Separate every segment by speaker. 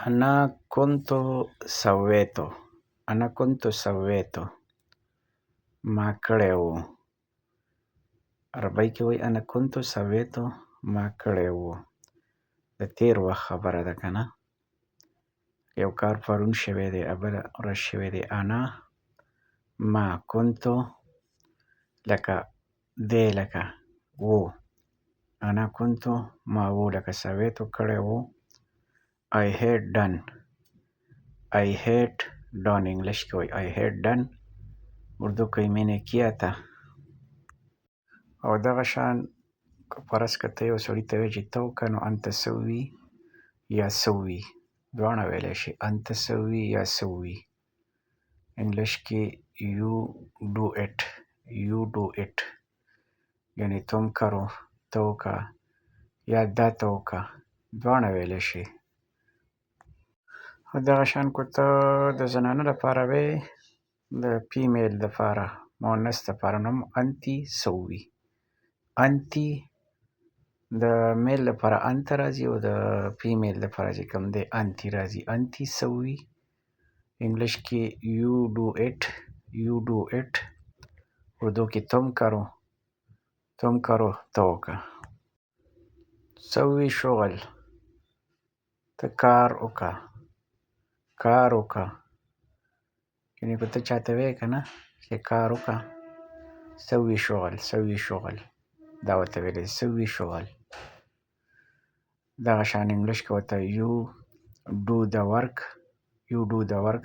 Speaker 1: أنا كنت سويت أنا كنت سويت ما کړی وو. عربی کې وایي أنا كنت سويت ما کړی وو. د تېر وخت خبره ده که نه. یو کار پرون شوی دی بله ورځ شوی دی. أنا ما كنت لکه دی لکه وو. أنا كنت ما وو لکه سویت کړی وو. I had done انګلیش کې وایي I had done. اردو کې میں نے کیا تھا. او دغه شان که فرض که ته یو سړي ته وایې چې ته وکړه نو انت سوي یا سوي دواړه ویلی شي. انت سوي یا سوي. انګلیش کې you do it یعنی تم کرو ته وکړه یا دا ته وکړه دواړه ویلی شي. او دغه شان که ته د زنانه لپاره وایې د فیمیل لپاره مؤنث لپاره نو هم انتي سوي. انتي د میل لپاره انت راځي او د فیمیل لپاره چې کوم دی انتي راځي. انتي سوي. انګلیش کې you do it اردو کې تم کرو ته وکړه. سوي شغل ته کار وکړه یعنې که ته چاته وایې که نه چې کار وکړه سوي شغل دا ورته ویلی سوي شغل. دغه شان انګلیش کې ورته you do the work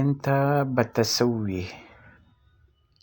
Speaker 1: انت بتسوي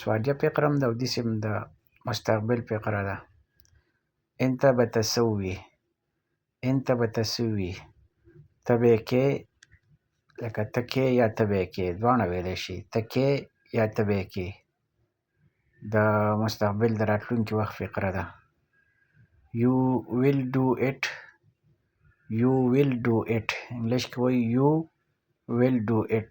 Speaker 1: سوالیه فقره هم ده او داسې هم د مستقبل فقره ده. انت بتسوي ته به یې کې لکه ته کې یا ته به یې کې دواړه ویلی شي. ته کې یا ته به یې کې د مستقبل د راتلونکي وخت فقره ده. you will do it English کې وایي you will do it.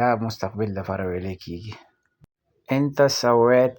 Speaker 1: دا مستقبل لپاره ویلی کېږي. انت سویت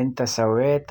Speaker 1: انت سویت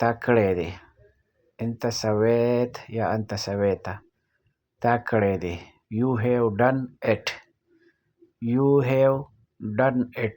Speaker 1: تا کړی دی. انت سویت یا انت سویت تا کړی دی. you have done it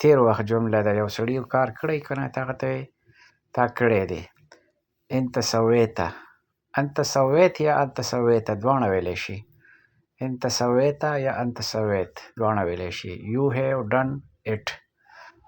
Speaker 1: تیر وخت جمله ده. یو سړي یو کار کړی که نه ته هغه ته وایې تا کړی دی. انت سویت یا انت سویت دواړه ویلی شي. انت سویت یا انت سویت دواړه ویلی شي. you have done it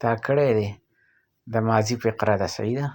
Speaker 1: تا کړی دی د ماضي فقره ده. صحیح ده.